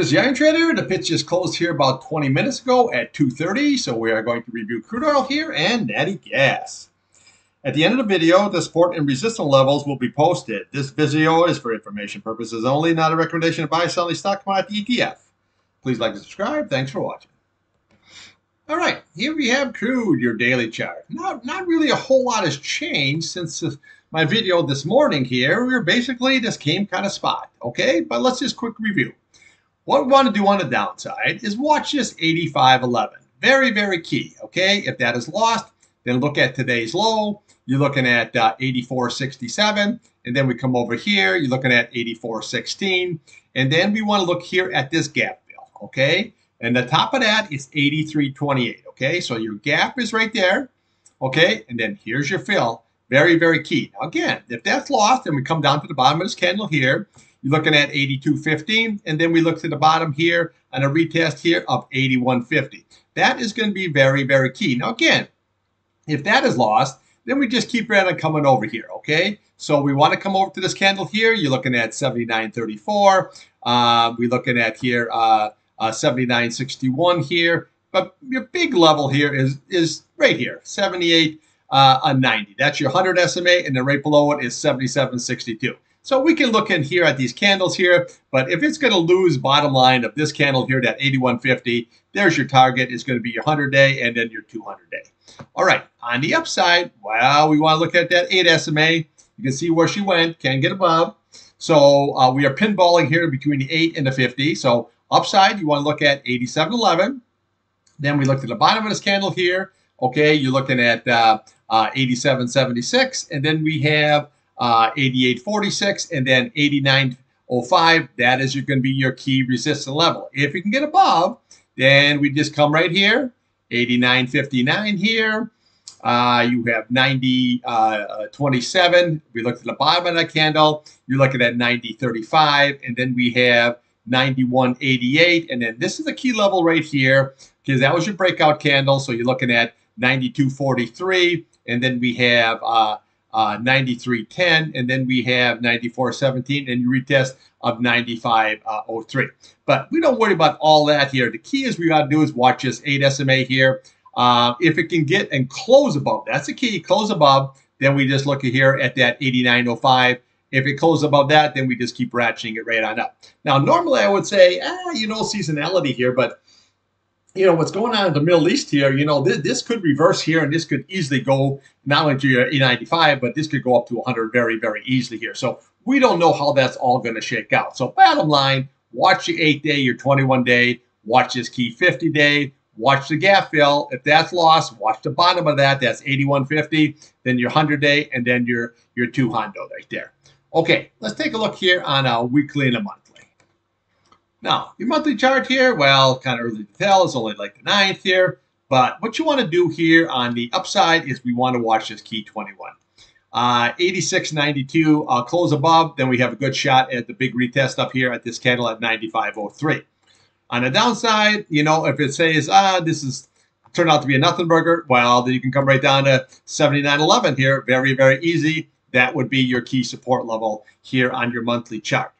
This is the Iron Trader. The pitch just closed here about 20 minutes ago at 2:30. So we are going to review crude oil here and natty gas. At the end of the video, the support and resistance levels will be posted. This video is for information purposes only, not a recommendation to buy, sell any stock, commodity, ETF. Please like and subscribe. Thanks for watching. All right, here we have crude, your daily chart. Not really a whole lot has changed since my video this morning here. We're basically just came kind of spot, okay? But let's just quick review. What we want to do on the downside is watch this 85.11. Very, very key, okay? If that is lost, then look at today's low. You're looking at 84.67, and then we come over here. You're looking at 84.16, and then we want to look here at this gap fill, okay? And the top of that is 83.28, okay? So your gap is right there, okay? And then here's your fill. Very, very key. Now again, if that's lost, then we come down to the bottom of this candle here. You're looking at 82.15, and then we look to the bottom here on a retest here of 81.50. That is going to be very, very key. Now again, if that is lost, then we just keep right on coming over here, okay? So we want to come over to this candle here. You're looking at 79.34. We're looking at here 79.61 here. But your big level here is right here, 78.90. That's your 100 SMA, and then right below it is 77.62. So we can look in here at these candles here, but if it's going to lose bottom line of this candle here, that 81.50, there's your target. It's going to be your 100-day and then your 200-day. All right, on the upside, well, we want to look at that 8 SMA. You can see where she went, can't get above. So we are pinballing here between the 8 and the 50. So upside, you want to look at 87.11. Then we looked at the bottom of this candle here. Okay, you're looking at 87.76, and then we have 88.46, and then 89.05. That is going to be your key resistance level. If you can get above, then we just come right here, 89.59 here. You have 90.27. We looked at the bottom of that candle. You're looking at 90.35, and then we have 91.88, and then this is the key level right here because that was your breakout candle. So you're looking at 92.43, and then we have 93.10, and then we have 94.17, and you retest of 95.03. But we don't worry about all that here. The key is we got to do is watch this 8 SMA here. If it can get and close above, that's the key, close above, then we just look at here at that 89.05. If it closes above that, then we just keep ratcheting it right on up. Now, normally I would say, seasonality here, but what's going on in the Middle East here, this could reverse here, and this could easily go not only to your 895, but this could go up to 100 very, very easily here. So we don't know how that's all going to shake out. So bottom line, watch your 8-day, your 21-day, watch this key 50-day, watch the gap fill. If that's lost, watch the bottom of that. That's 81.50, then your 100-day, and then your 200 right there. Okay, let's take a look here on a weekly and a monthly. Now, your monthly chart here, well, kind of early to tell. It's only like the 9th here. But what you want to do here on the upside is we want to watch this key 21. 86.92 close above. Then we have a good shot at the big retest up here at this candle at 95.03. On the downside, if it says, this is turned out to be a nothing burger, well, then you can come right down to 79.11 here. Very, very easy. That would be your key support level here on your monthly chart.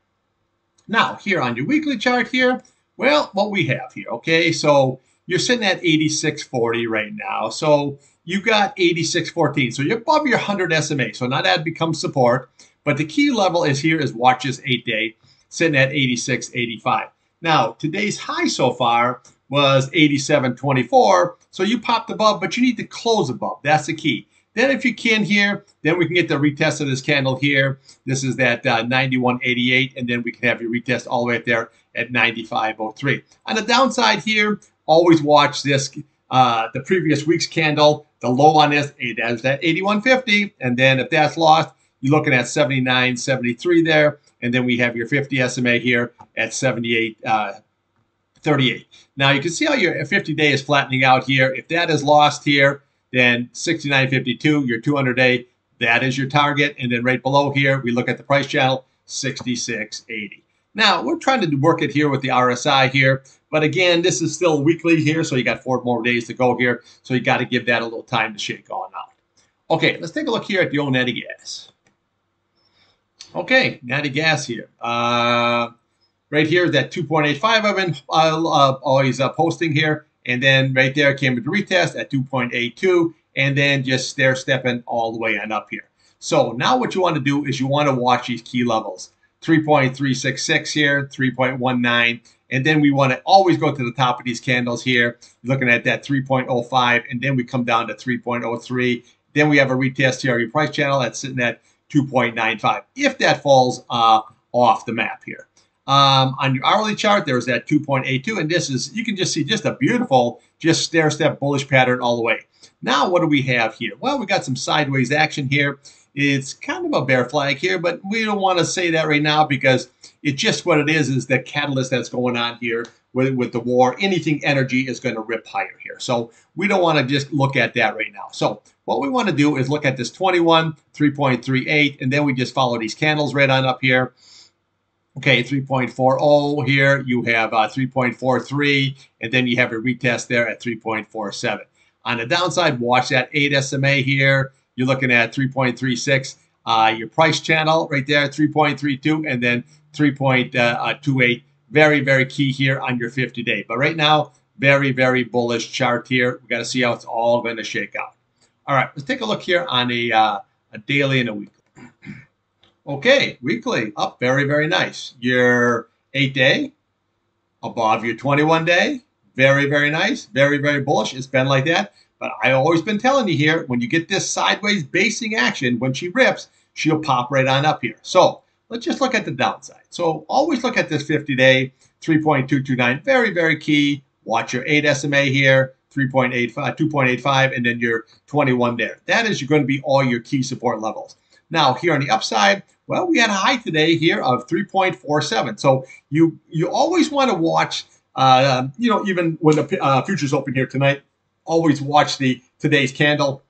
Now, here on your weekly chart here, well, what we have here, okay, so you're sitting at 86.40 right now. So you got 86.14. So you're above your 100 SMA. So now that becomes support. But the key level is here is watch this 8-day sitting at 86.85. Now, today's high so far was 87.24. So you popped above, but you need to close above. That's the key. Then if you can here, then we can get the retest of this candle here. This is that 91.88, and then we can have your retest all the way up there at 95.03. On the downside here, always watch this, the previous week's candle. The low on this, that's that 81.50, and then if that's lost, you're looking at 79.73 there, and then we have your 50 SMA here at 78.38. Now you can see how your 50-day is flattening out here. If that is lost here, then 69.52, your 200-day, that is your target. And then right below here, we look at the price channel, 66.80. Now, we're trying to work it here with the RSI here. But again, this is still weekly here, so you got 4 more days to go here. So you got to give that a little time to shake on out. Okay, let's take a look here at the old natty gas. Okay, natty gas here. right here, that 2.85 I've been always posting here. And then right there came into retest at 2.82, and then just stair stepping all the way on up here. So now what you want to do is you want to watch these key levels. 3.366 here, 3.19, and then we want to always go to the top of these candles here, looking at that 3.05, and then we come down to 3.03. Then we have a retest here, your price channel that's sitting at 2.95. If that falls off the map here. On your hourly chart, there's that 2.82, and this is, you can just see just a beautiful, just stair-step bullish pattern all the way. Now, what do we have here? Well, we got some sideways action here. It's kind of a bear flag here, but we don't want to say that right now because it's just what it is the catalyst that's going on here with the war. Anything energy is going to rip higher here. So we don't want to just look at that right now. So what we want to do is look at this 21, 3.38, and then we just follow these candles right on up here. Okay, 3.40 here, you have 3.43, and then you have a retest there at 3.47. On the downside, watch that 8 SMA here. You're looking at 3.36. Your price channel right there, 3.32, and then 3.28. Very, very key here on your 50-day. But right now, very, very bullish chart here. We got to see how it's all going to shake out. All right, let's take a look here on a daily and a weekly. Okay, weekly up, very, very nice. Your 8-day above your 21-day, very, very nice, very, very bullish. It's been like that, but I've always been telling you here, when you get this sideways basing action, when she rips, she'll pop right on up here. So let's just look at the downside. So always look at this 50-day, 3.229, very, very key. Watch your 8 SMA here, 3.85, 2.85, and then your 21 there. That is going to be all your key support levels. Now, here on the upside, well, we had a high today here of 3.47. So you always want to watch, even when the futures open here tonight, always watch today's candle,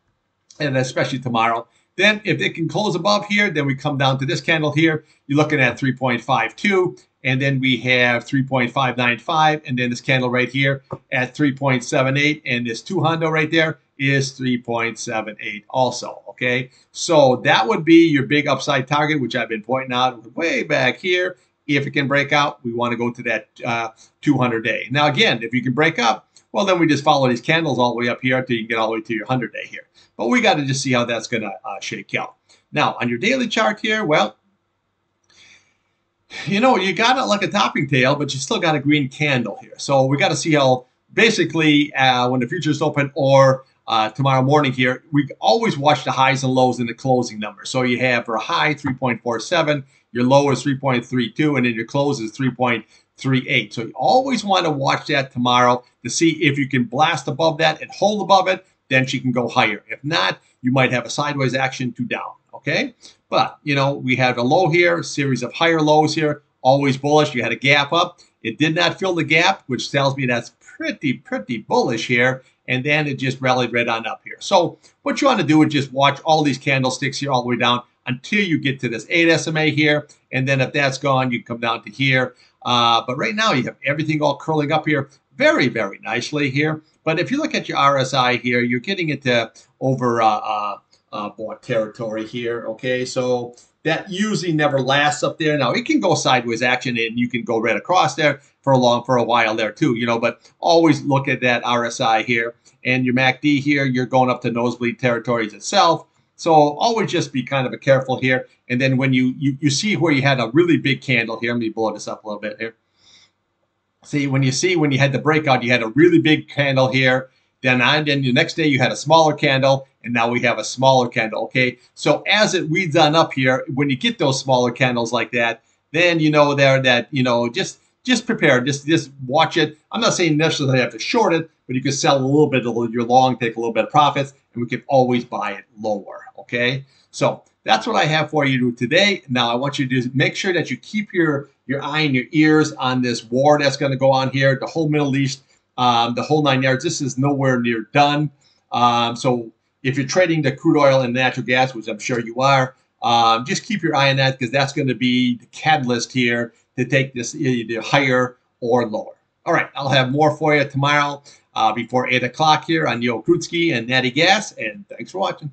and especially tomorrow. Then if it can close above here, then we come down to this candle here. You're looking at 3.52, and then we have 3.595, and then this candle right here at 3.78, and this 200 right there is 3.78 also, okay? So that would be your big upside target, which I've been pointing out way back here. If it can break out, we want to go to that 200-day. Now, again, if you can break up, well, then we just follow these candles all the way up here until you can get all the way to your 100-day here. But we got to just see how that's going to shake out. Now, on your daily chart here, well, you got it like a topping tail, but you still got a green candle here. So we got to see how, basically, when the futures open or tomorrow morning here, we always watch the highs and lows in the closing number. So you have for a high 3.47, your low is 3.32, and then your close is 3.38. So you always want to watch that tomorrow to see if you can blast above that and hold above it, then she can go higher. If not, you might have a sideways action to down, okay? But, we have a low here, a series of higher lows here, always bullish. You had a gap up. It did not fill the gap, which tells me that's pretty bullish here. And then it just rallied right on up here. So what you want to do is just watch all these candlesticks here all the way down until you get to this 8 SMA here. And then if that's gone, you come down to here. But right now you have everything all curling up here very, very nicely here. But if you look at your RSI here, you're getting into over bought territory here. Okay, so that usually never lasts up there. Now it can go sideways action, and you can go right across there for a while there too. But always look at that RSI here and your MACD here. You're going up to nosebleed territories itself. So always just be kind of careful here. And then when you see where you had a really big candle here, let me blow this up a little bit here. See, when you had the breakout, you had a really big candle here. Then the next day you had a smaller candle, and now we have a smaller candle, okay? So as it weeds on up here, when you get those smaller candles like that, then just prepare, just watch it. I'm not saying necessarily you have to short it, but you can sell a little bit of your long, take a little bit of profits, and we can always buy it lower, okay? So that's what I have for you today. Now I want you to make sure that you keep your eye and your ears on this war that's going to go on here, the whole Middle East, the whole 9 yards. This is nowhere near done. So if you're trading the crude oil and natural gas, which I'm sure you are, just keep your eye on that, because that's going to be the catalyst here to take this either higher or lower. All right, I'll have more for you tomorrow before 8 o'clock here on Yo Crude and Natty Gas, and thanks for watching.